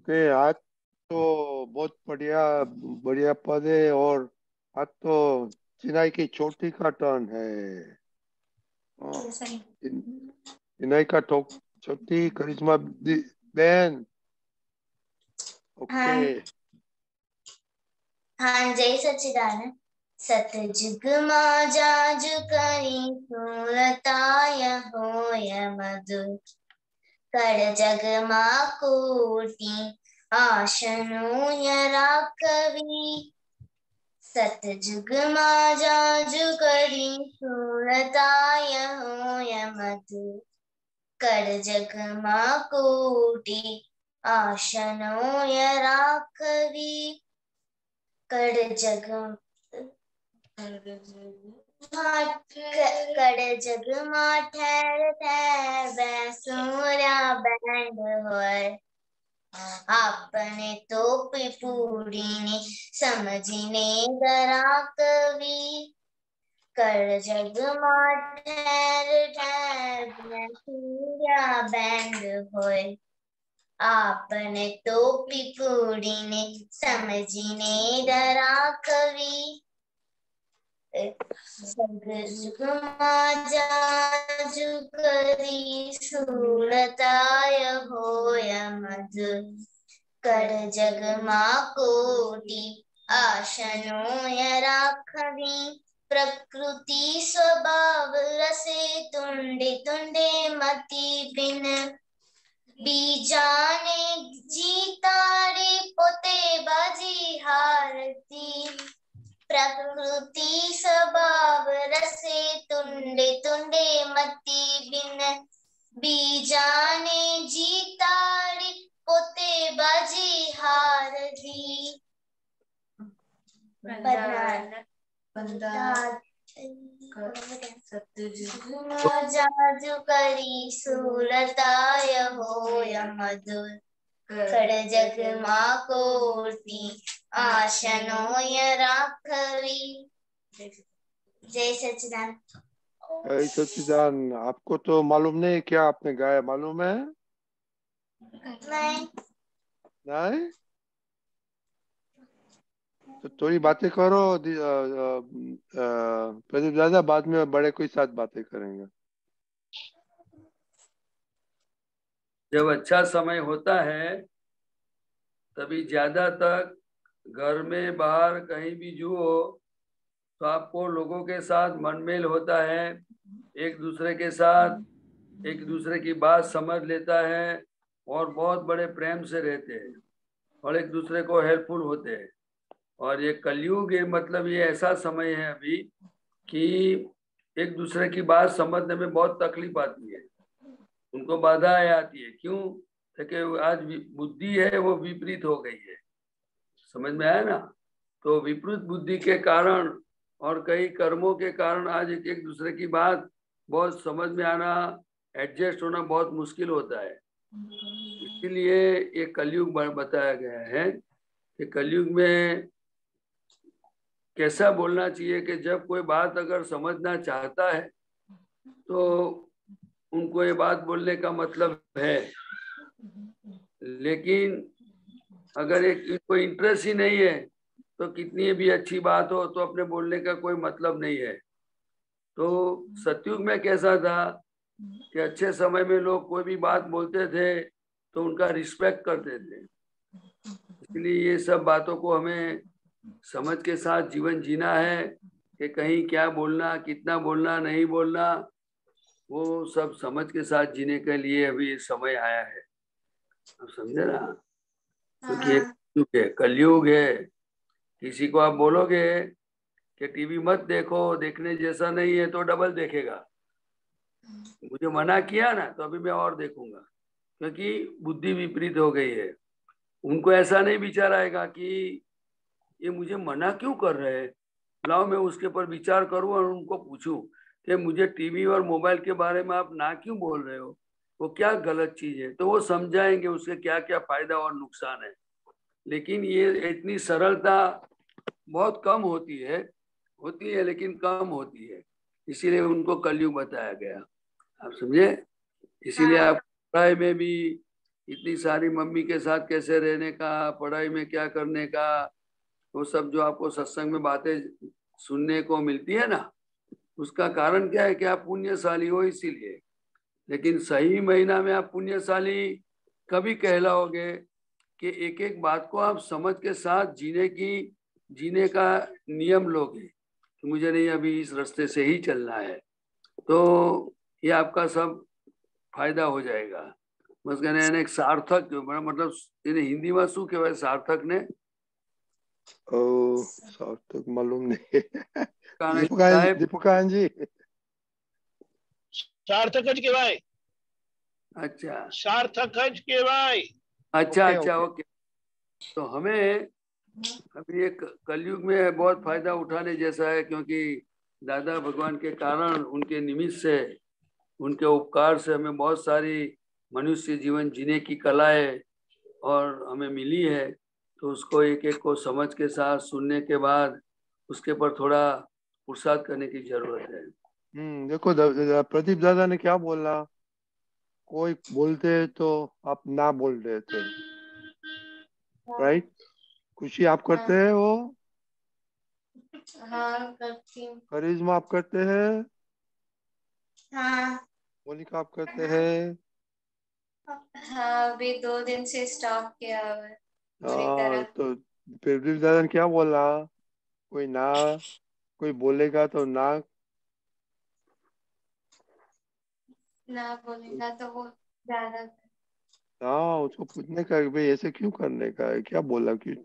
के आज तो बहुत बढ़िया बढ़िया पद है। और आज तो चिनाई की चोटी का टर्न है। हाँ, चिनाई का चोटी करिश्मा बहन। ओके। हाँ हाँ, जय सच्चिदानंद। सतजुग मां जाजु करी सूरताय होय मधु कर जग मां कोटि आशनु यरा कवि। सतजुग मां जाजु करी सूरताय होय मधु कर जग मां कोटि आशनु यरा कवि। कड़ जग मां ठहर ठहर बैसूरा बैंड होय। आपने तो पिपूरी ने समझने दरा कवि। कर जग मां ठहर ठहर बैसूरा बैंड होय। आपने तो पिपूरी ने समझने दरा कवि। सतजुग मां जाजु करी सूरताय होय मधु कर जग मां कोटि आशनु यरा कवि। प्रकृति स्वभाव रसे तुंडे तुंडे मति बिन बीजाने जीतारे पोते बाजी हारती। प्रकृति स्वभाव रसे तुंडे तुंडे मति बिन बीजाने जीतारे पोते बाजी हारती। सतजुग मां जाजु करी सूरताय होय मधु कर जग मां कोटि आशनो यरा कवि। जय सच्चिदानंद। जय सच्चिदानंद। आपको तो मालूम नहीं क्या आपने गाया, मालूम है? नहीं। नहीं तो थोड़ी बातें करो। प्रदीप दादा, बाद में बड़े कोई साथ बातें करेंगे। जब अच्छा समय होता है तभी ज्यादा तक घर में बाहर कहीं भी जो हो तो आपको लोगों के साथ मनमेल होता है, एक दूसरे के साथ एक दूसरे की बात समझ लेता है और बहुत बड़े प्रेम से रहते हैं और एक दूसरे को हेल्पफुल होते हैं। और ये कलयुग है, मतलब ये ऐसा समय है अभी कि एक दूसरे की बात समझने में बहुत तकलीफ आती है, उनको बाधाएं आती है। क्यों? क्योंकि आज बुद्धि है वो विपरीत हो गई है। समझ में आया ना? तो विपरीत बुद्धि के कारण और कई कर्मों के कारण आज एक दूसरे की बात बहुत समझ में आना, एडजस्ट होना बहुत मुश्किल होता है। इसीलिए ये कलयुग बताया गया है कि कलयुग में कैसा बोलना चाहिए कि जब कोई बात अगर समझना चाहता है तो उनको ये बात बोलने का मतलब है, लेकिन अगर एक कोई इंटरेस्ट ही नहीं है तो कितनी भी अच्छी बात हो तो अपने बोलने का कोई मतलब नहीं है। तो सतयुग में कैसा था कि अच्छे समय में लोग कोई भी बात बोलते थे तो उनका रिस्पेक्ट करते थे। इसलिए ये सब बातों को हमें समझ के साथ जीवन जीना है कि कहीं क्या बोलना, कितना बोलना, नहीं बोलना, वो सब समझ के साथ जीने के लिए अभी समय आया है। आप समझे ना? क्योंकि कलयुग है। किसी को आप बोलोगे कि टीवी मत देखो, देखने जैसा नहीं है, तो डबल देखेगा। मुझे मना किया ना तो अभी मैं और देखूंगा, क्योंकि बुद्धि विपरीत हो गई है। उनको ऐसा नहीं विचार आएगा कि ये मुझे मना क्यों कर रहे हैं, लाओ मैं उसके ऊपर विचार करूं और उनको पूछूं कि मुझे टीवी और मोबाइल के बारे में आप ना क्यों बोल रहे हो, वो क्या गलत चीज है, तो वो समझाएंगे उसके क्या क्या फायदा और नुकसान है। लेकिन ये इतनी सरलता बहुत कम होती है लेकिन कम होती है, इसीलिए उनको कलयुग बताया गया। आप समझे? इसीलिए आप पढ़ाई में भी इतनी सारी मम्मी के साथ कैसे रहने का, पढ़ाई में क्या करने का, वो सब जो आपको सत्संग में बातें सुनने को मिलती है ना, उसका कारण क्या है कि आप पुण्यशाली हो इसीलिए। लेकिन सही महीना में आप पुण्यशाली कभी कहलाओगे कि एक एक बात को आप समझ के साथ जीने का नियम लोगे कि मुझे नहीं अभी इस रास्ते से ही चलना है, तो ये आपका सब फायदा हो जाएगा। बस कहने यानी एक सार्थक मतलब એને હિન્દીમાં શું કહેવાય સાર્થક ने? सार्थक मालूम नहीं। साहेब दीपकान जी सार्थक ज कहेवाय। अच्छा सार्थक ज कहेवाय। अच्छा ओके, अच्छा ओके। ओके। तो हमें अभी एक कलयुग में बहुत फायदा उठाने जैसा है, क्योंकि दादा भगवान के कारण, उनके निमित्त से, उनके उपकार से हमें बहुत सारी मनुष्य जीवन जीने की कलाएं और हमें मिली है। तो उसको एक एक को समझ के साथ सुनने के बाद उसके पर थोड़ा पुरुषार्थ करने की जरूरत है। देखो प्रदीप दादा ने क्या बोला, कोई बोलते तो आप ना बोल रहे थे, राइट? खुशी आप करते हैं वो, हाँ करती हूँ। करिश्मा आप करते हैं, हाँ मोनिका आप करते हैं। हाँ, अभी 2 दिन से स्टॉप किया हुआ है पूरी तरह। तो प्रदीप दादा ने क्या बोला, कोई बोलेगा तो ना बोलेगा तो वो ज्यादा। हाँ, उसको पूछने का कि भाई ऐसे क्यों करने का है, क्या बोला क्यों?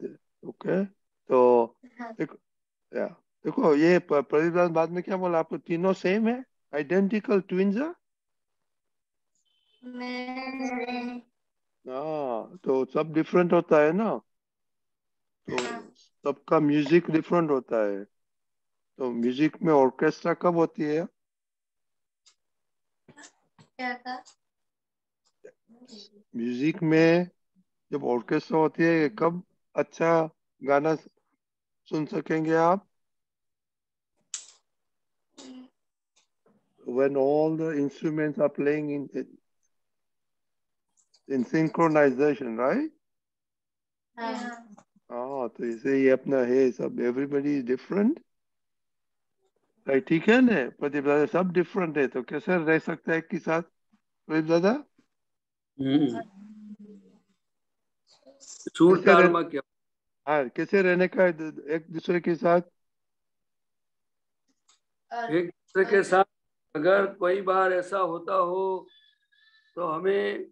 ओके, तो हाँ। देखो देखो ये प्रदीप दादा बाद में क्या बोला, आपको तीनों सेम है, आइडेंटिकल ट्विंस है। मैं हाँ, तो सब डिफरेंट होता है ना, तो हाँ। सबका म्यूजिक डिफरेंट होता है। तो म्यूजिक में ऑर्केस्ट्रा कब होती है? क्या था? म्यूजिक में जब ऑर्केस्ट्रा होती है, कब अच्छा गाना सुन सकेंगे आप? When all the instruments are playing in synchronization, right? हाँ। हाँ, तो इसे ये अपना है सब, एवरीबडी इज डिफरेंट, राइट? ठीक है ना प्रदीप दादा, सब डिफरेंट है, तो कैसे रह सकता है एक के साथ प्रदीप दादा? सूर कैसे ताल रह में क्या हाँ, कैसे रहने का एक दूसरे के साथ? एक दूसरे के साथ अगर कोई बार ऐसा होता हो तो हमें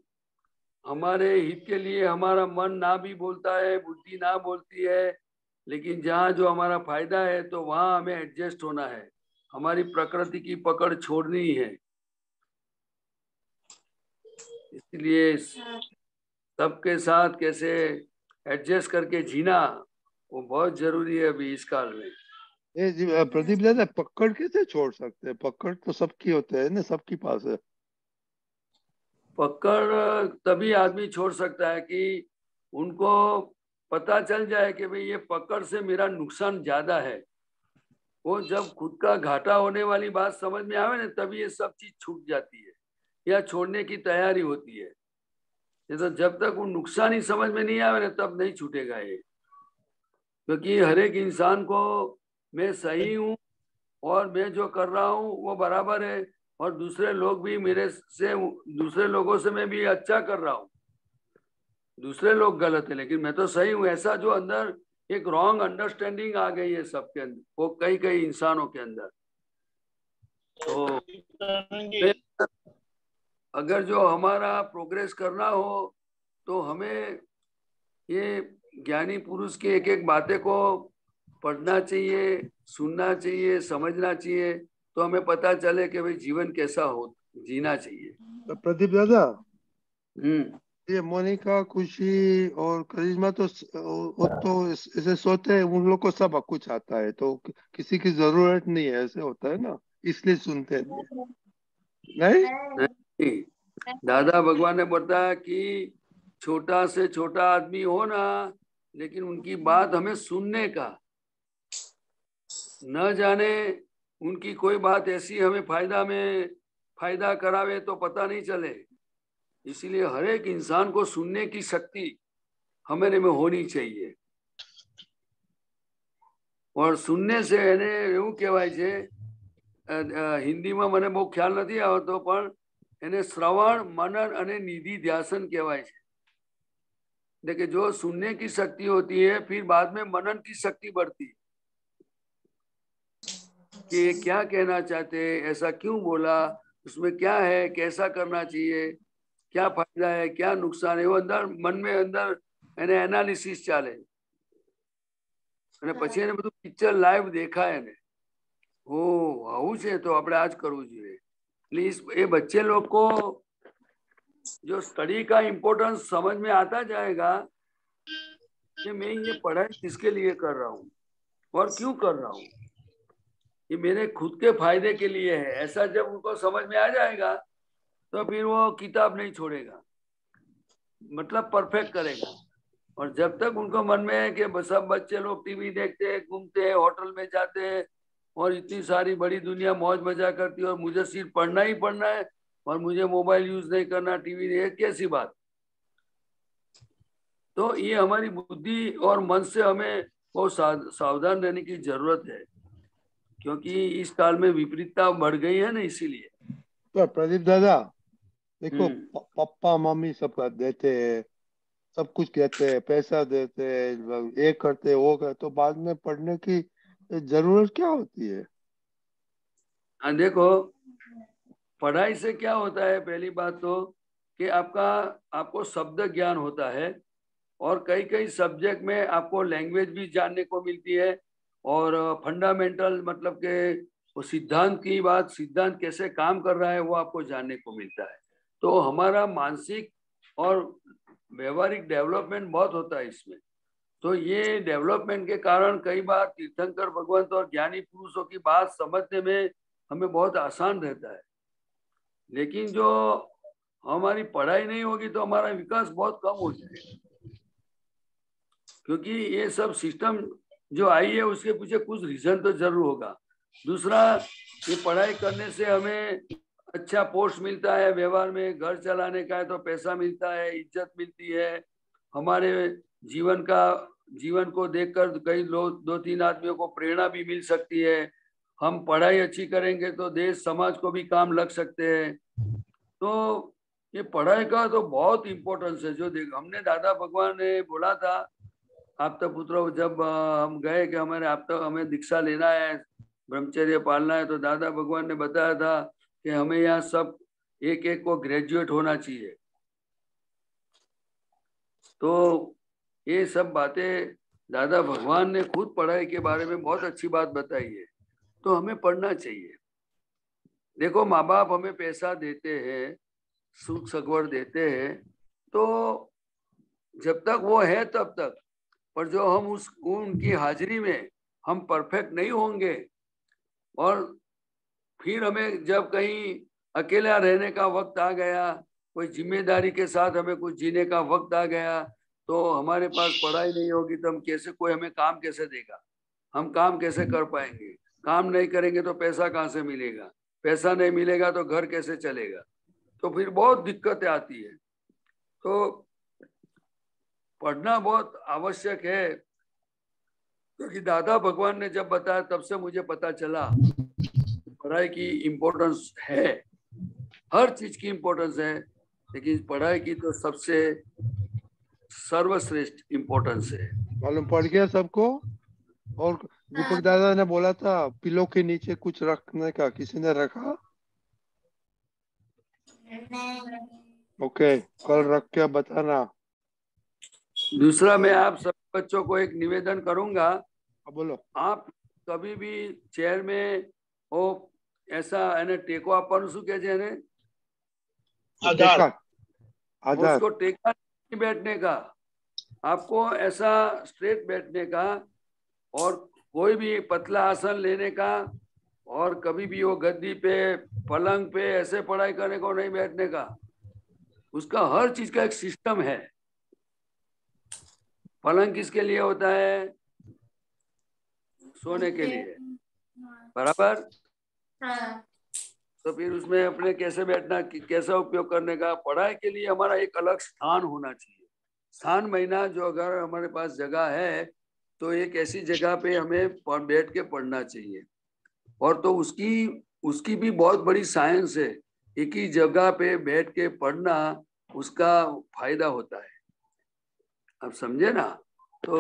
हमारे हित के लिए हमारा मन ना भी बोलता है, बुद्धि ना बोलती है, लेकिन जहाँ जो हमारा फायदा है तो वहाँ हमें एडजस्ट होना है, हमारी प्रकृति की पकड़ छोड़नी है। इसलिए सबके साथ कैसे एडजस्ट करके जीना वो बहुत जरूरी है अभी इस काल में। प्रदीप दादा, पकड़ कैसे छोड़ सकते हैं? पकड़ तो सबकी होते है ना, सबके पास है। पकड़ तभी आदमी छोड़ सकता है कि उनको पता चल जाए कि भाई ये पकड़ से मेरा नुकसान ज्यादा है। वो जब खुद का घाटा होने वाली बात समझ में आवे ना, तभी ये सब चीज छूट जाती है या छोड़ने की तैयारी होती है। ये तो जब तक वो नुकसान ही समझ में नहीं आवे ना, तब नहीं छूटेगा ये। क्योंकि हर एक इंसान को मैं सही हूँ और मैं जो कर रहा हूँ वो बराबर है, और दूसरे लोग भी मेरे से, दूसरे लोगों से मैं भी अच्छा कर रहा हूँ, दूसरे लोग गलत है लेकिन मैं तो सही हूँ, ऐसा जो अंदर एक रॉन्ग अंडरस्टैंडिंग आ गई है सबके अंदर, वो कई कई इंसानों के अंदर। तो अगर जो हमारा प्रोग्रेस करना हो तो हमें ये ज्ञानी पुरुष की एक एक बातें को पढ़ना चाहिए, सुनना चाहिए, समझना चाहिए, तो हमें पता चले कि भाई जीवन कैसा हो जीना चाहिए। तो प्रदीप दादा, हम्म ये मोनिका, खुशी और करिश्मा तो वो तो ऐसे सोते हैं, उन लोग को सब कुछ आता है, तो किसी की जरूरत नहीं है, ऐसे होता है ना, इसलिए सुनते नहीं है। नहीं, नहीं, दादा भगवान ने बताया कि छोटा से छोटा आदमी हो ना, लेकिन उनकी बात हमें सुनने का, न जाने उनकी कोई बात ऐसी हमें फायदा करावे तो पता नहीं चले, इसीलिए हर एक इंसान को सुनने की शक्ति हमारे में होनी चाहिए। और सुनने से એને એવું કહેવાય છે, હિન્દીમાં મને બહુ ખ્યાલ નથી આવતો, પણ એને શ્રવણ, मनन અને નિધિ ध्यासन કહેવાય છે। देखिए, जो सुनने की शक्ति होती है, फिर बाद में मनन की शक्ति बढ़ती है कि ये क्या कहना चाहते, ऐसा क्यों बोला, उसमें क्या है, कैसा करना चाहिए, क्या फायदा है, क्या नुकसान है, वो अंदर मन में अंदर એને એનાલિસિસ ચાલે। અને પછી એને બધું પિક્ચર લાઈવ દેખાય ને, ओ આવું છે તો આપણે આ જ કરવું જોઈએ। प्लीज ये बच्चे लोग को जो स्टडी का इम्पोर्टेंस समझ में आता जाएगा कि मैं ये पढ़ाई किसके लिए कर रहा हूँ और क्यों कर रहा हूँ, ये मेरे खुद के फायदे के लिए है। ऐसा जब उनको समझ में आ जाएगा तो फिर वो किताब नहीं छोड़ेगा, मतलब परफेक्ट करेगा। और जब तक उनको मन में है कि सब बच्चे लोग टीवी देखते हैं, घूमते हैं, होटल में जाते हैं और इतनी सारी बड़ी दुनिया मौज मजा करती है और मुझे सिर्फ पढ़ना ही पढ़ना है और मुझे मोबाइल यूज नहीं करना, टीवी नहीं, कैसी बात। तो ये हमारी बुद्धि और मन से हमें बहुत सावधान रहने की जरूरत है, क्योंकि इस काल में विपरीतता बढ़ गई है ना, इसीलिए। तो प्रदीप दादा देखो, पापा मम्मी सब देते हैं, सब कुछ कहते हैं, पैसा देते हैं, ये करते वो करते, तो बाद में पढ़ने की जरूरत क्या होती है? हाँ देखो, पढ़ाई से क्या होता है, पहली बात तो कि आपको शब्द ज्ञान होता है और कई कई सब्जेक्ट में आपको लैंग्वेज भी जानने को मिलती है और फंडामेंटल मतलब के वो सिद्धांत की बात, सिद्धांत कैसे काम कर रहा है वो आपको जानने को मिलता है। तो हमारा मानसिक और व्यवहारिक डेवलपमेंट बहुत होता है इसमें। तो ये डेवलपमेंट के कारण कई बार तीर्थंकर भगवंत और ज्ञानी पुरुषों की बात समझने में हमें बहुत आसान रहता है। लेकिन जो हमारी पढ़ाई नहीं होगी तो हमारा विकास बहुत कम हो जाएगा, क्योंकि ये सब सिस्टम जो आई है उसके पीछे कुछ रीजन तो जरूर होगा। दूसरा, ये पढ़ाई करने से हमें अच्छा पोस्ट मिलता है, व्यवहार में घर चलाने का है तो पैसा मिलता है, इज्जत मिलती है, हमारे जीवन को देखकर कई लोग 2-3 आदमियों को प्रेरणा भी मिल सकती है। हम पढ़ाई अच्छी करेंगे तो देश समाज को भी काम लग सकते हैं। तो ये पढ़ाई का तो बहुत इम्पोर्टेंस है। जो हमने दादा भगवान ने बोला था, आप तो पुत्र, जब हम गए कि हमें दीक्षा लेना है, ब्रह्मचर्य पालना है, तो दादा भगवान ने बताया था कि हमें यहाँ सब एक एक को ग्रेजुएट होना चाहिए। तो ये सब बातें दादा भगवान ने खुद पढ़ाई के बारे में बहुत अच्छी बात बताई है, तो हमें पढ़ना चाहिए। देखो, माँ बाप हमें पैसा देते हैं, सुख सगवड़ देते हैं, तो जब तक वो है तब तक, पर जो हम उनकी हाजिरी में हम परफेक्ट नहीं होंगे और फिर हमें जब कहीं अकेला रहने का वक्त आ गया, कोई जिम्मेदारी के साथ हमें कुछ जीने का वक्त आ गया, तो हमारे पास पढ़ाई नहीं होगी तो हम कैसे, कोई हमें काम कैसे देगा, हम काम कैसे कर पाएंगे, काम नहीं करेंगे तो पैसा कहाँ से मिलेगा, पैसा नहीं मिलेगा तो घर कैसे चलेगा, तो फिर बहुत दिक्कतें आती है। तो पढ़ना बहुत आवश्यक है, क्योंकि दादा भगवान ने जब बताया तब से मुझे पता चला पढ़ाई की इम्पोर्टेंस है, हर चीज की इम्पोर्टेंस है, लेकिन पढ़ाई की तो सबसे सर्वश्रेष्ठ इम्पोर्टेंस है। मालूम पड़ गया सबको? और दीपक दादा ने बोला था पिलो के नीचे कुछ रखने का, किसी ने रखा? ओके, कल रख के बताना। दूसरा, मैं आप सब बच्चों को एक निवेदन करूंगा, बोलो। आप कभी भी चेयर में वो ऐसा એને ટેકો આપવાનું શું કહે છે એને? आधार। उसको टेका नहीं बैठने का, आपको ऐसा स्ट्रेट बैठने का और कोई भी पतला आसन लेने का, और कभी भी वो गद्दी पे पलंग पे ऐसे पढ़ाई करने को नहीं बैठने का। उसका हर चीज का एक सिस्टम है। पलंग किसके लिए होता है? सोने के लिए, बराबर। तो फिर उसमें अपने कैसे बैठना, कैसा उपयोग करने का, पढ़ाई के लिए हमारा एक अलग स्थान होना चाहिए। स्थान महीना जो अगर हमारे पास जगह है तो एक ऐसी जगह पे हमें बैठ के पढ़ना चाहिए। और तो उसकी भी बहुत बड़ी साइंस है। एक ही जगह पे बैठ के पढ़ना, उसका फायदा होता है, आप समझे ना। तो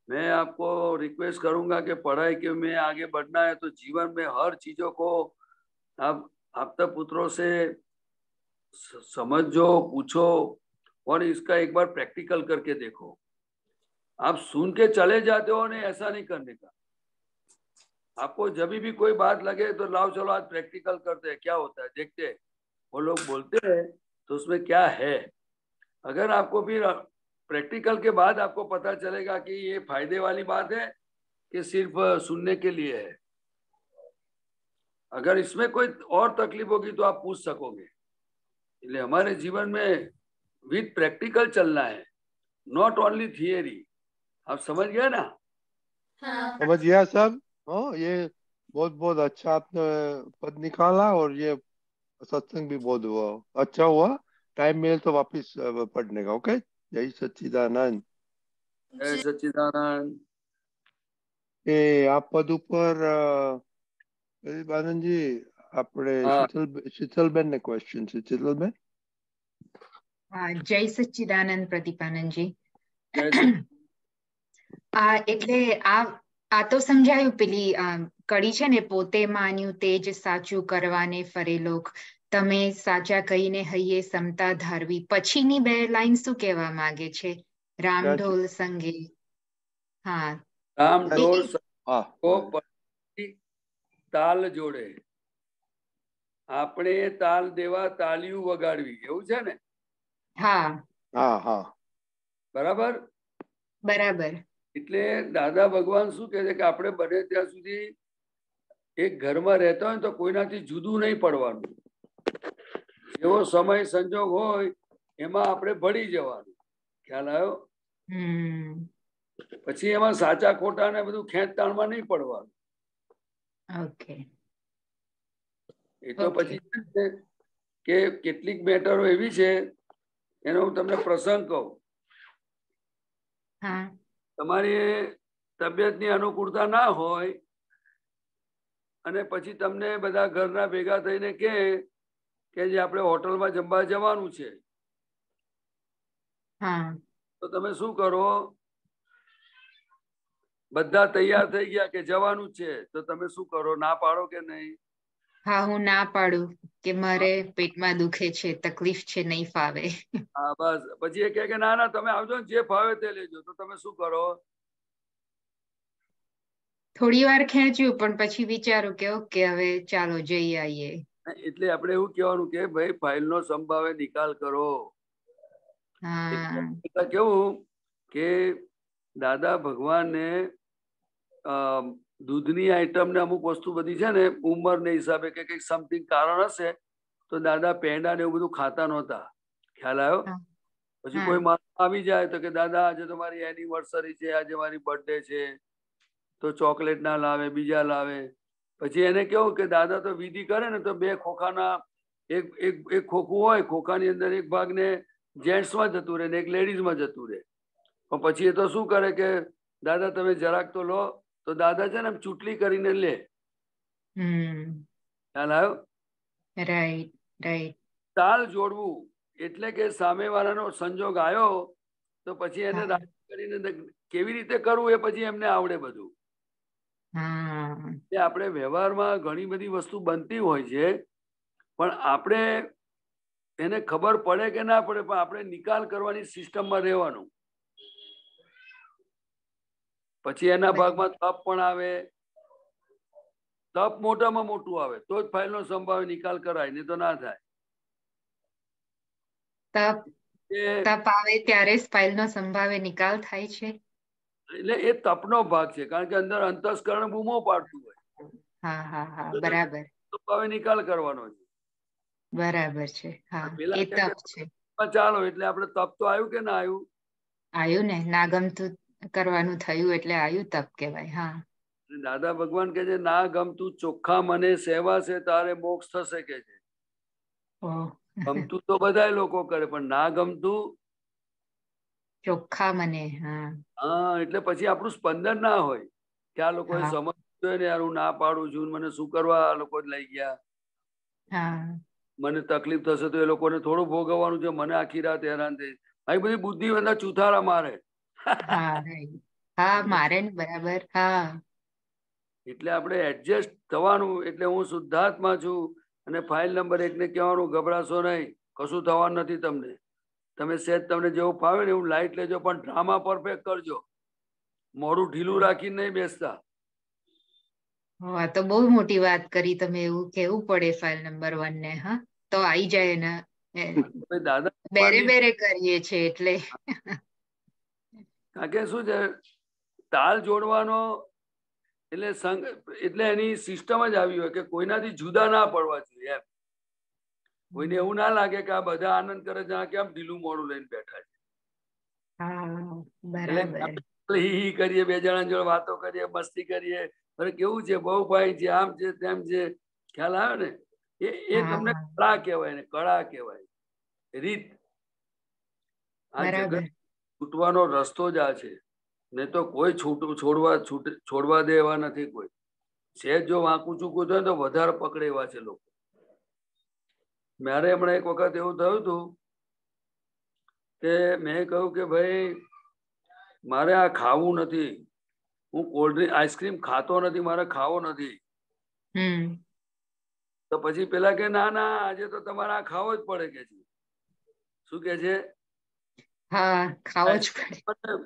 मैं आपको रिक्वेस्ट करूंगा कि पढ़ाई के में आगे बढ़ना है तो जीवन में हर चीजों को आप आपके पुत्रों से समझो, पूछो और इसका एक बार प्रैक्टिकल करके देखो। आप सुन के चले जाते हो, नहीं ऐसा नहीं करने का। आपको जब भी कोई बात लगे तो लाओ चलो आज प्रैक्टिकल करते हैं, क्या होता है देखते हैं। वो लोग बोलते हैं तो उसमें क्या है। अगर आपको फिर प्रैक्टिकल के बाद आपको पता चलेगा कि ये फायदे वाली बात है कि सिर्फ सुनने के लिए है, अगर इसमें कोई और तकलीफ होगी तो आप पूछ सकोगे। इसलिए हमारे जीवन में विद प्रैक्टिकल चलना है, नॉट ओनली थियरी। आप समझ गए ना? हाँ समझ गया सब। हाँ, ये बहुत बहुत अच्छा आपने पद निकाला और ये सत्संग भी बहुत हुआ, अच्छा हुआ। टाइम मिले तो वापस पढ़ने का। ओके, जय सच्चिदानंद। जय सच्चिदानंद। આ પદ ઉપર આનંદજી આપણે हाँ શીતલબેન ને ક્વેશ્ચન છે। શીતલબેન, જય સચ્ચિદાનંદ પ્રદીપાનંદજી। जय सच्चिदानंद। એટલે આ તો સમજાયું પેલી કડી છે ને, પોતે માન્યું તે જ સાચું કરવાને ફરે લોક, તમે સાચા કહીને હૈયે સમતા ધારવી। પછીની બે લાઈન શું કહેવા માંગે છે? રામ ઢોલ સંગે। હા, રામ ઢોલ હા, को તાલ જોડે, આપણે તાલ દેવા તાલિયું વગાડવી, એવું છે ને? હા હા, હા, બરાબર। બરાબર। એટલે દાદા ભગવાન શું કહે છે કે આપણે બને ત્યાં સુધી એક ઘરમાં રહેતા હોય તો કોઈનાથી જુદું નહીં પડવાનું। એવો સમય સંજોગ હોય એમાં આપણે ભળી જવાનું, ખ્યાલ આવ્યો? પછી એમાં સાચા ખોટા ને બધું ખેંચતાણમાં નહીં પડવાનું। ઓકે, એ તો પછી કે કેટલીક મેટરો એવી છે, એનો હું તમને પ્રસંગ કહું। તમારી તબિયતની અનુકૂળતા ના હોય અને પછી તમને બધા ઘરના ભેગા થઈને કે જે આપણે હોટલમાં જમવા જવાનું છે, તો તમે શું કરો? બધા તૈયાર થઈ ગયા કે જવાનું છે, તો તમે શું કરો? ના પાડો કે નહીં? હા, હું ના પાડું કે મારે પેટમાં દુખે છે, તકલીફ છે, નહીં ફાવે। હા બસ, પછી એ કહે કે ના ના તમે આવજો ને, જે ફાવે તે લેજો, તો તમે શું કરો? થોડી વાર ખેંચ્યું પણ પછી વિચારું કે ઓકે હવે ચાલો જઈ આવીએ। એટલે આપણે એવું કહેવાનું કે ભાઈ ફાઇલનો સંભાવે નિકાલ કરો। કેવું કે દાદા ભગવાનને દૂધની આઈટમ ને અમુક વસ્તુ બધી છે ને ઉંમરને હિસાબે કે કંઈક સમથિંગ કારણ હશે તો દાદા પેંડા ને એવું બધું ખાતા નહોતા, ખ્યાલ આવ્યો? પછી કોઈ માણસ આવી જાય તો કે દાદા આજે તમારી એનિવર્સરી છે, આજે મારી બર્થડે છે, તો ચોકલેટ ના લાવે, બીજા લાવે। પછી એને કેવું કે દાદા તો વિધિ કરે ને તો બે ખોખાના એક ખોખું હોય, ખોખાની અંદર એક ભાગ ને જેન્ટ્સમાં જતું રહે ને એક લેડીઝમાં જતું રહે। પણ પછી એ તો શું કરે કે દાદા તમે જરાક તો લો, તો દાદા છે ને ચૂંટલી કરીને લે, ખ્યાલ આવ્યો? Right right. તાલ જોડવું એટલે કે સામેવાળાનો સંજોગ આવ્યો તો પછી એને રાજી કરીને કેવી રીતે કરવું એ પછી એમને આવડે બધું। આપણે વ્યવહારમાં ઘણી બધી વસ્તુ બનતી હોય છે, પણ આપણે એને ખબર પડે કે ના પડે, પણ આપણે નિકાલ કરવાની સિસ્ટમમાં રહેવાનું। પછી એના ભાગમાં તપ પણ આવે, તપ મોટામાં મોટું આવે તો જ ફાઇલનો સંભાવે નિકાલ કરાય, નહીં તો ના થાય। તપ આવે ત્યારે જ ફાઇલનો સંભાવે નિકાલ થાય છે। એટલે એ તપનો ભાગ છે, કારણ કે અંદર અંતસ્કરણ બૂમો પાડતું હોય। હા હા હા, બરાબર। સંભાવે નિકાલ કરવાનો છે, બરાબર છે। હા, એ તપ છે। ચાલો એટલે આપણે તપ તો આવ્યું કે ના આવ્યું? આવ્યું ને, ના ગમતું કરવાનું થયું એટલે આવ્યું તપ કહેવાય। હા, દાદા ભગવાન કે છે ના ગમતું ચોખ્ખા મને સેવા છે તારે મોક્ષ થશે કે છે. ગમતું તો બધા લોકો કરે પણ ના ગમતું ચોખ્ખા મને. હા એટલે પછી આપણું સ્પંદન ના હોય કે આ લોકોએ સમજવું જોઈએ ને યાર હું ના પાડું છું મને શું કરવા આ લોકો લઈ ગયા, મને તકલીફ થશે તો એ લોકોને થોડું ભોગવવાનું છે, મને આખી રાત હેરાન થઈ. આવી બધી બુદ્ધિ બધા ચુથારા મારે. મારે ને બરાબર. એટલે આપણે એડજસ્ટ થવાનું. એટલે હું શુદ્ધાત્મા છું અને ફાઇલ નંબર 1 ને કહેવાનું ગભરાશો નહીં, કશું થવાનું નથી તમને. તમે સેજ તમને જેવું ફાવે ને એવું લાઈટ લેજો પણ ડ્રામા પરફેક્ટ કરજો, મોડું ઢીલું રાખીને નહીં બેસતા. આ તો બહુ મોટી વાત કરી તમે. એવું કેવું પડે ફાઇલ નંબર 1 ને. તો આવી જાય ને દાદા બેરે બેરે કરીએ છે એટલે. કારણ કે શું છે તાલ જોડવાનો એટલે સંગ એટલે એની સિસ્ટમ જ આવી હોય કે કોઈનાથી જુદા ના પડવા જોઈએ એમ. કોઈને એવું ના લાગે કે આ બધા આનંદ કરે છે આ કેમ ઢીલું મોડું લઈને બેઠા છે. હી કરીએ, બે જણા જોડે વાતો કરીએ, મસ્તી કરીએ, અરે કેવું છે બહુ ભાઈ છે, આમ છે તેમ છે, ખ્યાલ આવે ને એ તમને કળા કહેવાય ને, કળા કહેવાય રીત. આ જગત છૂટવાનો રસ્તો જ આ છે, નહીં તો કોઈ છોડવા દે એવા નથી કોઈ. સેજ જો વાંકું ચૂકું થાય તો વધારે પકડે એવા છે લોકો. મારે હમણાં એક વખત એવું થયું હતું કે મેં કહ્યું કે ભાઈ મારે આ ખાવું નથી, હું કોલ્ડ્રિંક આઈસ્ક્રીમ ખાતો નથી, મારે ખાવો નથી. તો પછી પેલા કે ના ના આજે તો તમારે આ ખાવો જ પડે કે છે. શું કે છે? ખાવો જ પડે.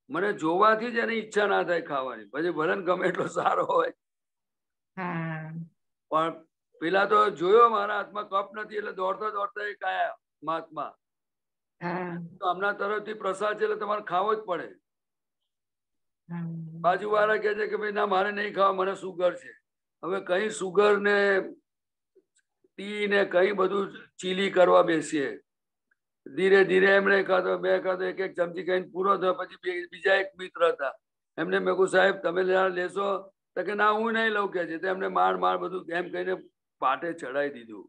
મને જોવાથી જ એની ઈચ્છા ના થાય ખાવાની, પછી ભલે ગમે એટલો સારો હોય. પણ પેલા તો જોયો મારા હાથમાં કપ નથી એટલે દોડતા દોડતા એ કાયા મહાત્મા તો આમના તરફથી પ્રસાદ છે એટલે તમારે ખાવો જ પડે. બાજુ વાળા કે છે કે ભાઈ ના મારે નહીં ખાવા, મને સુગર છે. હવે કઈ સુગર ને ટી ને કઈ બધું ચીલી કરવા બેસીએ. ધીરે ધીરે એમણે ખાધો, બે ખાધો, એક એક ચમચી કઈ પૂરો થયો. પછી બીજા એક મિત્ર હતા, એમને મેં કહ્યું સાહેબ તમે લેશો? તો કે ના હું નહીં લઉં કે છે. એમને માર બધું એમ કહીને પાટે ચડાવી દીધું.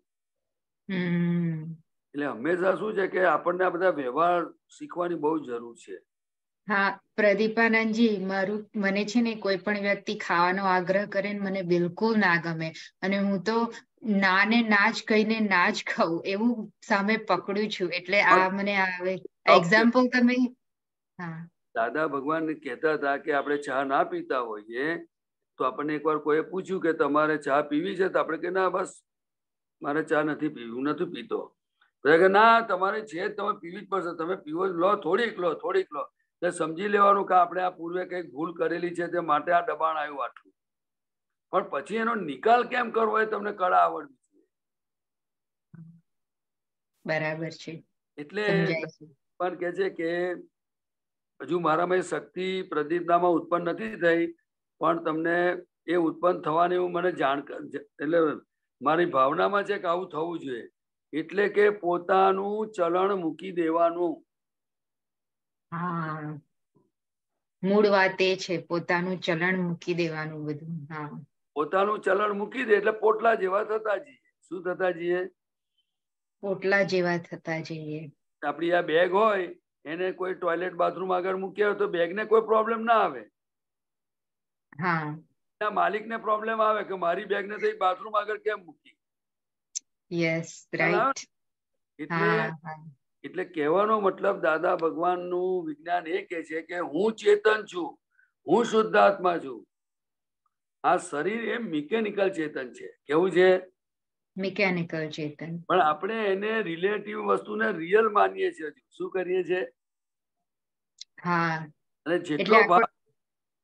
એટલે હંમેશા શું છે કે આપણને આ બધા વ્યવહાર શીખવાની બહુ જરૂર છે. પ્રદીપાનંદજી, મને છે ને કોઈ પણ વ્યક્તિ ખાવાનો આગ્રહ કરે ને મને બિલકુલ ના ગમે અને હું તો ના ને ના જ કહીને ના જ ખાઉં એવું સામે પકડ્યું છું. એટલે આ મને આવે એક્ઝામ્પલ તમે. દાદા ભગવાન કહેતા હતા કે આપણે ચા ના પીતા હોઈએ તો આપણને એકવાર કોઈ પૂછ્યું કે તમારે ચા પીવી છે? તો આપણે કે ના બસ મારે ચા નથી પીવી, હું નથી પીતો. કે ના તમારે છે તમે પીવી જ પડશે, તમે પીવો લો, થોડીક લો, થોડીક લો. એટલે સમજી લેવાનું કે આપણે આ પૂર્વે કઈક ભૂલ કરેલી છે તે માટે આ દબાણ આવ્યું આટલું. પણ પછી એનો નિકાલ કેમ કરવો એ તમને કળા આવડવી જોઈએ. બરાબર છે. એટલે પણ કે છે કે હજુ મારામાં એ શક્તિ પ્રદીપનામાં ઉત્પન્ન નથી થઈ, પણ તમને એ ઉત્પન્ન થવાની હું મને એટલે મારી ભાવનામાં છે કે આવું થવું જોઈએ. એટલે કે પોતાનું ચલણ મૂકી દેવાનું. મૂળ વાત એ છે, પોતાનું ચલણ મૂકી દેવાનું બધું. પોતાનું ચલણ મૂકી દે એટલે પોટલા જેવા થતા જઈએ. શું થતા જઈએ? પોટલા જેવા થતા જઈએ. આપડી આ બેગ હોય એને કોઈ ટોયલેટ બાથરૂમ આગળ મૂક્યા હોય તો બેગને કોઈ પ્રોબ્લેમ ના આવે. માલિકને પ્રોબ્લેમ આવે કે મારી બેગને તો બાથરૂમ આગળ કેમ મૂકી. એટલે કહેવાનો મતલબ દાદા ભગવાનનું વિજ્ઞાન એ કે છે કે હું ચેતન છું, હું શુદ્ધાત્મા છું. આ શરીર એ મિકેનિકલ ચેતન છે. કેવું છે? મિકેનિકલ ચેતન. પણ આપણે એને રિલેટિવ વસ્તુને રિયલ માનીએ છીએ. શું કરીએ છીએ? અને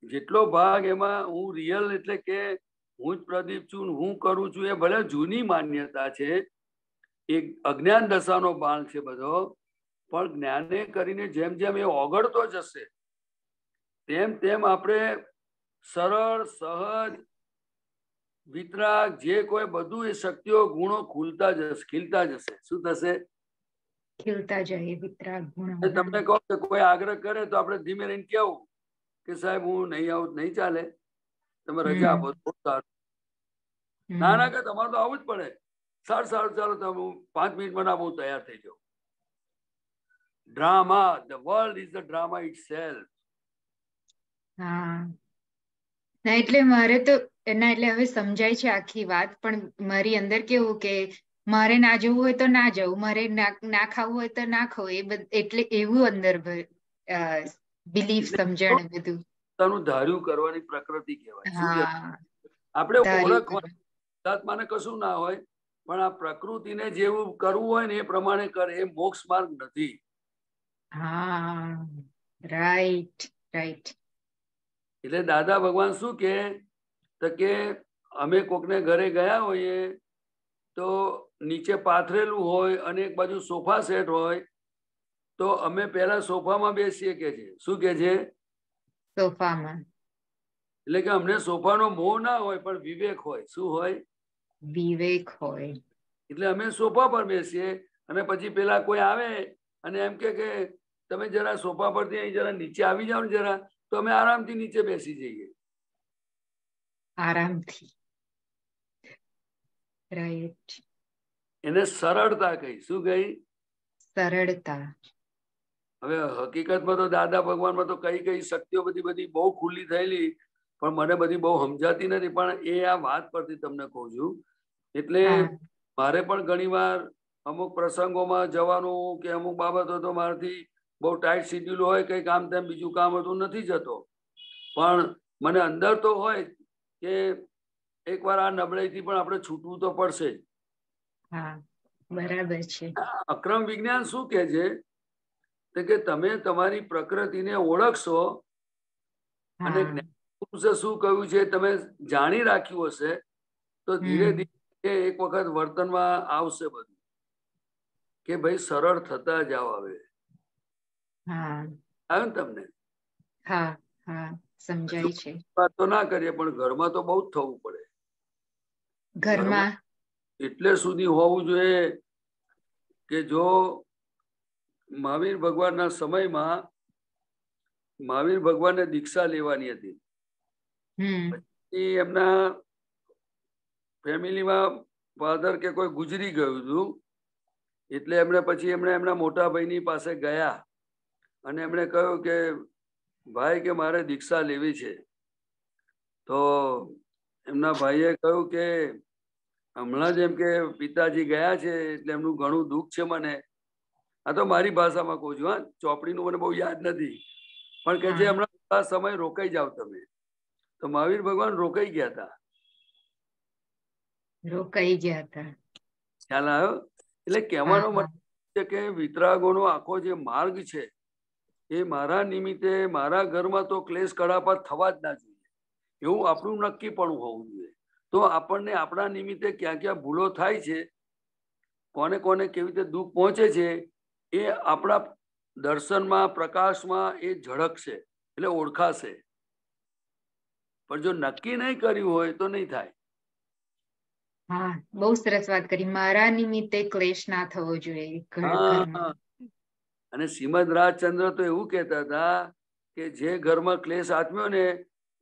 જેટલો ભાગ એમાં હું રિયલ એટલે કે હું જ પ્રદીપ છું, હું કરું છું, એ ભલે જૂની માન્યતા છે, એક અજ્ઞાન દશાનો બાણ છે બધો. પણ જ્ઞાને કરીને જેમ જેમ એ ઓગળતો જશે તેમ તેમ આપણે સરળ સહજ વિતરાગ જે કોઈ બધું એ શક્તિઓ ગુણો ખીલતા જશે. શું થશે? ખીલતા જાય વિતરાગ ગુણો. તમને કહો કે કોઈ આગ્રહ કરે તો આપણે ધીમે રહીને કેવું કે સાહેબ હું નહીં આવું, નહીં ચાલે. તમે રજા આપો બહુ સારું. ના ના કે તમારે તો આવું જ પડે. સારું ચાલો તમે 5 મિનિટમાં ના બહુ તૈયાર થઈ જાઓ. Drama, the world is the drama itself. હા ના એટલે મારે તો એના એટલે હવે સમજાય છે આખી વાત, પણ મારી અંદર કેવું કે મારે ના જવું હોય તો ના જવું, મારે ના ખાવું હોય તો ના ખાવું, એટલે એવું અંદર બિલીફ સમજણ બધું પોતાનું ધાર્યું કરવાની પ્રકૃતિ કહેવાય. શું કહેવાય? હા આપણે ધાર્યું ઓળખવા આત્માને કશું ના હોય, પણ આ પ્રકૃતિને જેવું કરવું હોય ને એ પ્રમાણે કરે. એ મોક્ષ માર્ગ નથી. હા રાઈટ. એટલે દાદા ભગવાન શું કે અમે કોકને ઘરે ગયા હોઈએ તો નીચે પાથરેલું હોય અને એક બાજુ સોફા સેટ હોય તો અમે પહેલા સોફામાં બેસીએ કે છે. શું કે છે? સોફામાં. એટલે કે અમને સોફાનો મોહ ના હોય પણ વિવેક હોય. શું હોય? વિવેક હોય. એટલે અમે સોફા પર બેસીએ અને પછી પેલા કોઈ આવે અને એમ કે તમે જરા સોફા પરથી અહીં જરા નીચે આવી જાઓ ને જરા, તો અમે આરામથી નીચે બેસી જઈએ. આરામથી. રાઈટ. એને સરળતા કહી. શું કહી? સરળતા. હવે હકીકતમાં તો દાદા ભગવાનમાં તો કઈ શક્તિઓ બધી બહુ ખુલ્લી થયેલી, પણ મને બધી બહુ સમજાતી નથી. પણ એ આ વાત પરથી તમને કહું છું. એટલે મારે પણ ઘણી વાર અમુક પ્રસંગોમાં જવાનું કે અમુક બાબતો તો મારાથી બહુ ટાઈટ શેડ્યુલ હોય, કઈ કામ તેમ બીજું કામ હતું નથી જતો. પણ મને અંદર તો હોય કે એકવાર આ નબળાઈથી પણ આપણે છૂટવું તો પડશે જ. હા બરાબર છે. અક્રમ વિજ્ઞાન શું કે છે કે તમે તમારી પ્રકૃતિને ઓળખશો અને પુરુષે શું કહ્યું છે તમે જાણી રાખ્યું હશે તો ધીરે ધીરે એક વખત વર્તનમાં આવશે બધું કે ભાઈ સરળ થતા જાવ. હવે આવ્યું ને તમને? હા સમજાય છે. વાત તો ના કરીએ પણ ઘરમાં તો બહુ જ થવું પડે. ઘરમાં એટલે સુધી હોવું જોઈએ કે જો મહાવીર ભગવાનના સમયમાં મહાવીર ભગવાનને દીક્ષા લેવાની હતી. પછી એમના ફેમિલીમાં ફાધર કે કોઈ ગુજરી ગયું હતું, એટલે પછી એમના મોટા ભાઈની પાસે ગયા અને એમણે કહ્યું કે ભાઈ કે મારે દીક્ષા લેવી છે. તો એમના ભાઈએ કહ્યું કે હમણાં જ એમ કે પિતાજી ગયા છે એટલે એમનું ઘણું દુઃખ છે મને. આ તો મારી ભાષામાં કહું છું. હા, ચોપડીનું મને બહુ યાદ નથી, પણ કે જે હમણાં સમય રોકાઈ જાવ તમે. તો મહાવીર ભગવાન રોકાઈ ગયા હતા. ખ્યાલ આવ્યો? એટલે કહેવાનો મતલબ છે કે વિતરાગોનો આખો જે માર્ગ છે એ મારા નિમિત્તે મારા ઘરમાં તો ક્લેશ કડાપા થવા જ ના જોઈએ એવું આપણું નક્કી પણ હોવું જોઈએ. તો આપણને આપણા નિમિત્તે ક્યાં ક્યાં ભૂલો થાય છે, કોને કોને કેવી રીતે દુઃખ પહોંચે છે, એ આપણા દર્શનમાં પ્રકાશમાં એ ઝળકશે, એટલે ઓળખાશે. પણ જો નક્કી નહીં કર્યું હોય તો નહીં થાય. હા બહુ સરસ વાત કરી. મારા નિમિત્તે ક્લેશ ના થવો જોઈએ ઘરમાં. અને શ્રીમદ રાજચંદ્ર તો એવું કહેતા હતા કે જે ઘરમાં ક્લેશ આત્મ્યો ને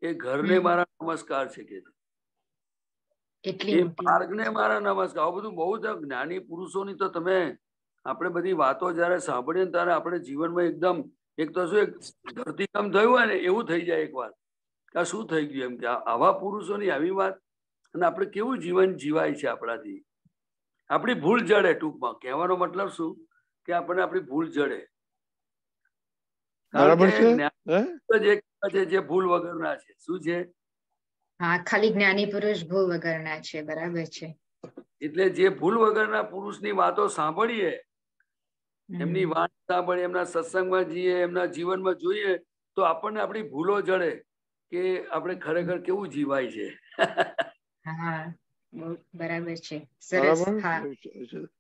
એ ઘરને મારા નમસ્કાર છે કે એ માર્ગને મારા નમસ્કાર. આવું બધું બહુ જ જ્ઞાની પુરુષોની તો તમે આપણે બધી વાતો જયારે સાંભળીએ ને ત્યારે આપણે જીવનમાં એકદમ એક તો શું એક ધરતીકંપ થયું હોય ને એવું થઈ જાય એક વાર કે શું થઈ ગયું એમ કે આવા પુરુષોની આવી વાત. અને આપણે કેવું જીવન જીવાય છે આપણાથી. આપણી ભૂલ જડે. ટૂંકમાં કહેવાનો મતલબ શું કે આપણને આપણી ભૂલ જડે. કારણ કે જે ભૂલ વગરના છે. શું છે? હા ખાલી જ્ઞાની પુરુષ ભૂલ વગરના છે. બરાબર છે. એટલે જે ભૂલ વગરના પુરુષની વાતો સાંભળીએ, એમની વાત સાંભળીએ, એમના સત્સંગમાં જઈએ, એમના જીવનમાં જોઈએ તો આપણને આપણી ભૂલો જડે કે આપણે ખરેખર કેવું જીવાય છે. હા બરાબર છે. સરસ. હા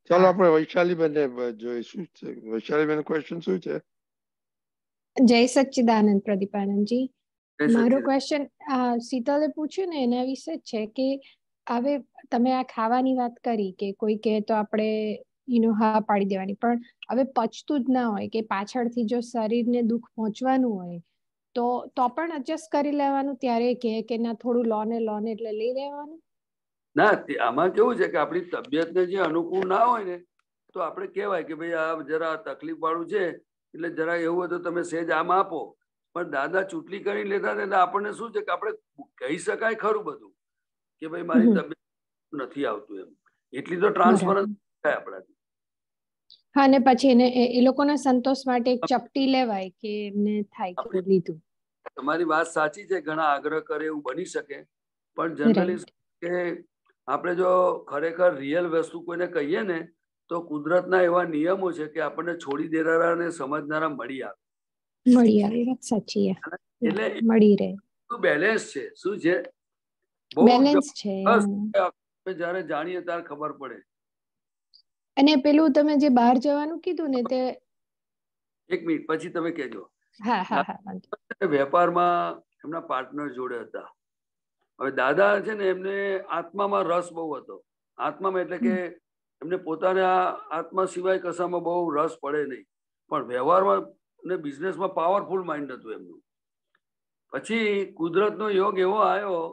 ચાલો આપણે વૈશાલીબેન જોઈશું. વૈશાલીબેન ક્વેશ્ચન શું છે? જય સચ્ચિદાનંદ પ્રદીપાનંદજી. મારો ક્વેશ્ચન શીતલે પૂછ્યું ને એના વિશે જ છે કે હવે તમે આ ખાવાની વાત કરી કે કોઈ કહે તો આપણે હા પાડી દેવાની, પણ હવે પચતું જ ના હોય કે પાછળથી જો શરીરને દુઃખ પહોંચવાનું હોય તો પણ એડજસ્ટ કરી લેવાનું ત્યારે કે ના થોડું લોન એટલે લઈ લેવાનું? ના, આમાં કેવું છે કે આપણી તબિયતને જે અનુકૂળ ના હોય ને તો આપણે કહેવાય કે ભાઈ આ જરા તકલીફ વાળું છે એટલે જરા એવું હોય તો તમે સહેજ આમ આપો. પણ દાદા ચૂંટણી કરી લેતા એટલે આપણને શું છે કે આપણે કહી શકાય ખરું બધું કે ભાઈ મારી તબિયત નથી આવતું એમ, એટલી તો ટ્રાન્સફરન્સ થાય આપણાથી. હા, ને પછી એને એ લોકોના સંતોષ માટે એક ચપટી લેવાય કે એમને થાય કે લીધું. તમારી વાત સાચી છે, ઘણા આગ્રહ કરે એવું બની શકે, પણ જનરલી કે આપણે જો ખરેખર રિયલ વસ્તુ કોઈને કહીએ ને તો કુદરતના એવા નિયમો છે કે આપણને છોડી દેનારા અને સમજનારા મળી આવે. વાત સાચી એટલે મળી રહે. બેલેન્સ છે. શું છે? બેલેન્સ છે. જયારે જાણીએ ત્યારે ખબર પડે. અને પેલું તમે જે બહાર જવાનું કીધું ને તે 1 મિનિટ પછી તમે કહેજો. હા. વેપારમાં એમના પાર્ટનર જોડે હતા. હવે દાદા છે ને એમને આત્મામાં રસ બહુ હતો. આત્મામાં એટલે કે એમને પોતાના આત્મા સિવાય કશામાં બહુ રસ પડે નહીં, પણ વ્યવહારમાં ને બિઝનેસમાં પાવરફુલ માઇન્ડ હતું એમનું. પછી કુદરતનો યોગ એવો આવ્યો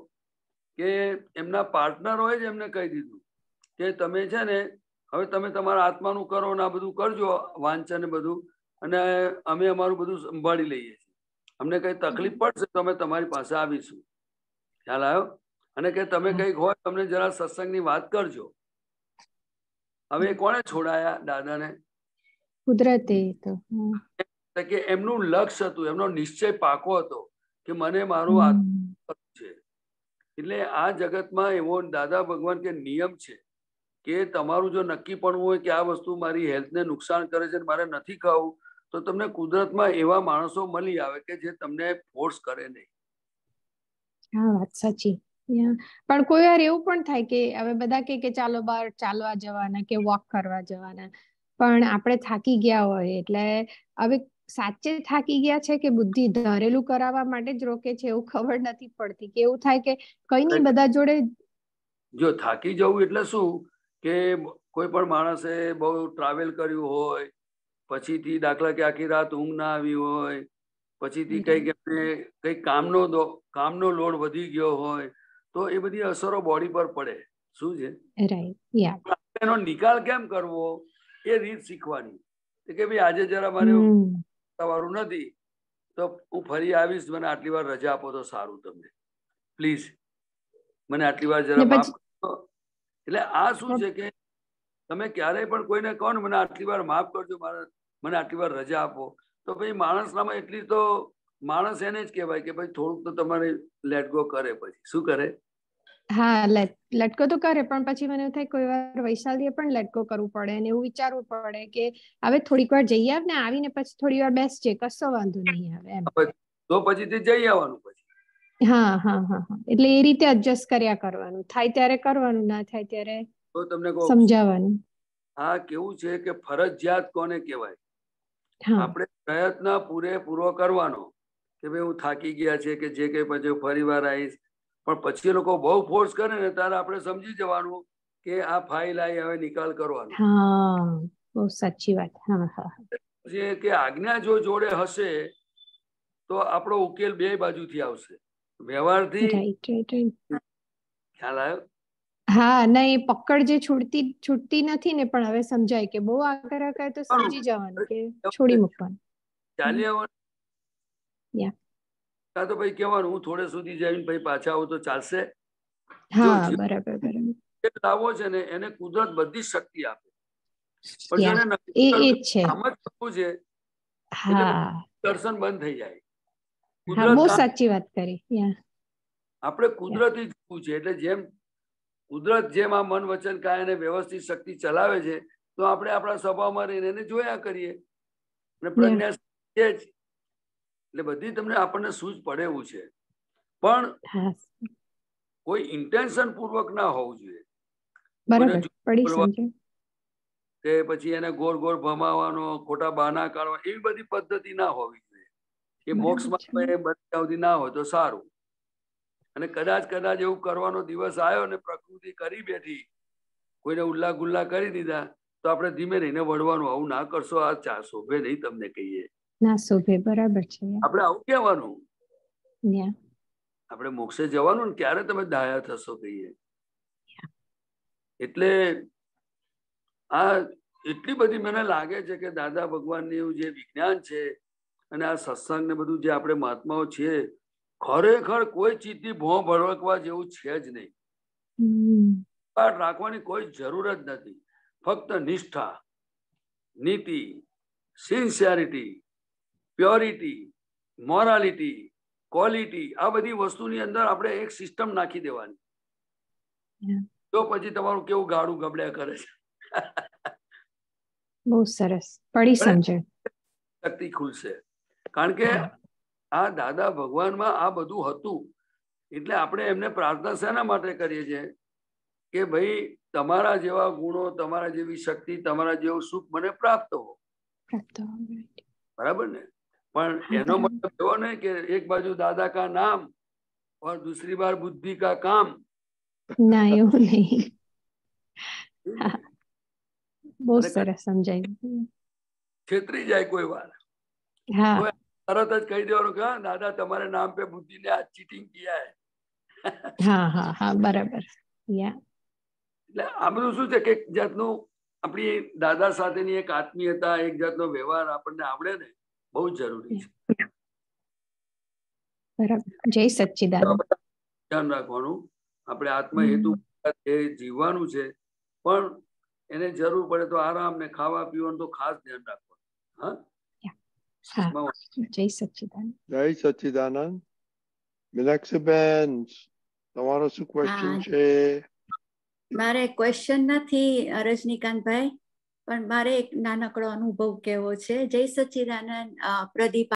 કે એમના પાર્ટનરોએ જ એમને કહી દીધું કે તમે છે ને હવે તમે તમારા આત્માનું કરો ને આ બધું કરજો, વાંચન ને બધું, અને અમે અમારું બધું સંભાળી લઈએ છીએ. અમને કઈ તકલીફ પડશે તો અમે તમારી પાસે આવીશું. ખ્યાલ આવ્યો? અને કે તમે કઈક હોય તમને જરા સત્સંગની વાત કરજો. હવે કોણે છોડાયા દાદાને? કુદરતે. કે એમનું લક્ષ્ય હતું, એમનો નિશ્ચય પાકો હતો કે મને મારું આત્મા છે. એટલે આ જગતમાં એવો દાદા ભગવાન કે નિયમ છે કે તમારું જો નક્કી પણ હોય કે આ વસ્તુ મારી હેલ્થને નુકસાન કરે છે, મારે નથી ખાવું, તો તમને કુદરતમાં એવા માણસો મળી આવે કે જે તમને ફોર્સ કરે નહીં. હા, વાત સાચી. પણ કોઈ વાર એવું પણ થાય કે હવે બધા કે ચાલો બહાર ચાલવા જવાના કે વોક કરવા જવાના, પણ આપણે થાકી ગયા હોય એટલે હવે સાચે થાકી ગયા છે કે બુદ્ધિ ધારેલું કરાવવા માટે જ રોકે છે એવું ખબર નથી પડતી. કે એવું થાય કે કઈ નહીં બધા જોડે. જો થાકી જવું એટલે શું કે કોઈ પણ માણસે બહુ ટ્રાવેલ કર્યું હોય, પછીથી દાખલા કે આખી રાત ઊંઘ ના આવી હોય, પછીથી કઈક કામનો લોડ વધી ગયો હોય, તો એ બધી અસરો બોડી પર પડે. શું છે એનો નિકાલ કેમ કરવો એ રીત શીખવાની કે ભાઈ આજે જરા મારે વાળું નથી તો હું ફરી આવીશ, મને આટલી વાર રજા આપો તો સારું, તમને પ્લીઝ મને આટલી વાર જરા માફ કરો. એટલે આ શું છે કે તમે ક્યારેય પણ કોઈને કહો ને મને આટલી વાર માફ કરજો, મને આટલી વાર રજા આપો, તો ભાઈ માણસનામાં એટલી તો માણસ એને જ કહેવાય કે ભાઈ થોડુંક તો તમારે લેટ ગો કરે. પછી શું કરે? હા, લેટકો તો કરે, પણ પછી મને એવું થાય કોઈ વાર વૈશાલીએ પણ લેટકો કરવું પડે અને એવું વિચારવું પડે કે હવે થોડીક વાર જઈ આવ ને, આવીને પછી થોડી વાર બેસજે, કશો વાંધો નહીં આવે એમ. તો પછી તે જઈ આવવાનું પછી. હા. એટલે એ રીતે એડજસ્ટ કર્યા કરવાનું, થાય ત્યારે કરવાનું, ના થાય ત્યારે તો તમને સમજાવવાનું. હા, કેવું છે કે ફરજિયાત કોને કહેવાય? આપણે પ્રયત્ન પૂરેપૂરો કરવાનો કે ભાઈ હું થાકી ગયા છે કે જે કઈ પછી ફરી વાર આવીશ, પણ પછી એ લોકો બહુ ફોર્સ કરે ને ત્યારે આપણે સમજી જવાનું કે આ ફાઇલ આવી, હવે નિકાલ કરવાનો. હા, બહુ સાચી વાત. જે કે આજ્ઞા જો જોડે હશે તો આપણો ઉકેલ બે બાજુથી આવશે, વ્યવહારથી. ખ્યાલ આવ્યો? હા, ના એ પકડ જે છૂટતી નથી ને, પણ હવે સમજાય કે બહુ આગળ કરે તો સમજી જવાનું કે છોડી મૂકવાનું, ચાલી આવવાનું. તો ભાઈ કેવાનું હું થોડે સુધી જઈને ભાઈ પાછા આવું તો ચાલશે. હા, બરાબર. લાવો છે ને એને કુદરત બધી શક્તિ આપે, પણ જેને આમ જ થવું છે દર્શન બંધ થઈ જાય. બહુ સાચી વાત કરી. આપણે કુદરતી જીવવું છે, એટલે જેમ કુદરત જેમ આ મન વચન કાયાને વ્યવસ્થિત શક્તિ ચલાવે છે, તો આપણે આપણા સ્વભાવમાં રહીને એને જોયા કરીએ. અને પ્રજ્ઞા છે જ, એટલે બધી તમને આપણને સૂઝ પડે એવું છે, પણ કોઈ ઇન્ટેન્શન પૂર્વક ના હોવું જોઈએ. કે પછી એને ગોળ ગોળ ભમાવાનો, ખોટા બહાના કાઢવા, એવી બધી પદ્ધતિ ના હોવી જોઈએ. એ મોક્ષમાં બધી ના હોય તો સારું. અને કદાચ એવું કરવાનો દિવસ આવ્યો ને પ્રકૃતિ કરી બેઠી, કોઈને ઉલ્લા ગુલ્લા કરી દીધા, તો આપણે ધીમે રહીને વળવાનું, આવું ના કરશો, આ શોભે નહીં તમને કહીએ. ના શોભે, બરાબર છે. આપણે આવું કહેવાનું Yeah. આપણે મોક્ષે જવાનું ને ક્યારે તમે ડાયા થશો કહીએ. એટલે આ એટલી બધી મને લાગે છે કે દાદા ભગવાનનું જે વિજ્ઞાન છે અને આ સત્સંગ ને બધું જે આપણે મહાત્માઓ છીએ, ખરેખર કોઈ ચીજની ભોં ભરકવા જેવું છે જ નહીં. રાખવાની કોઈ જરૂર જ નથી. ફક્ત નિષ્ઠા, નીતિ, સિન્સિયરિટી, પ્યોરિટી, મોરાલિટી, ક્વોલિટી, આ બધી વસ્તુની અંદર આપણે એક સિસ્ટમ નાખી દેવાની. તો પછી તમારું કેવું ગાડું ગબડ્યા કરે છે. બહુ સરસ, પડી સમજણ શક્તિ ખુલશે. કારણ કે આ દાદા ભગવાનમાં આ બધું હતું. એટલે આપણે એમને પ્રાર્થના શેના માટે કરીએ છીએ કે ભાઈ તમારા જેવા ગુણો, તમારા જેવી શક્તિ, તમારા જેવું સુખ મને પ્રાપ્ત હો. બરાબર ને? પણ એનો મતલબ એવો નહીં કે એક બાજુ દાદા કા નામ और दूसरी बार बुद्धि का काम. ના, એવું નહીં. બહુ સરસ સમજાયું. છેતરી જાય કોઈ વાર. હા, તરત જ કહી દેવાનું કે હા દાદા તમારે નામ पे बुद्धि ने आज चीटिंग किया है. હા હા હા, બરાબર. એટલે આ બધું શું છે કે એક જાતનું આપણી દાદા સાથેની એક આત્મીયતા, એક જાતનો વ્યવહાર આપણને આવડે ને, બહુ જરૂરી છે. બરાબર. જય સચ્ચિદાનંદ. ધ્યાન રાખવાનું, આપણે આત્મા હેતુ જીવવાનું છે, પણ એને જરૂર પડે તો આરામ ને ખાવા પીવાનું તો ખાસ ધ્યાન રાખવાનું. જય સચ્ચિદાનંદ. જય સચ્ચિદાનંદ. મીનાક્ષીબેન, તમારો શું ક્વેશ્ચન છે? મારે ક્વેશ્ચન નથી રજનીકાંતભાઈ, પણ મારે એક નાનકડો અનુભવ કહેવો છે. જય સચ્ચિદાનંદ. પ્રદીપ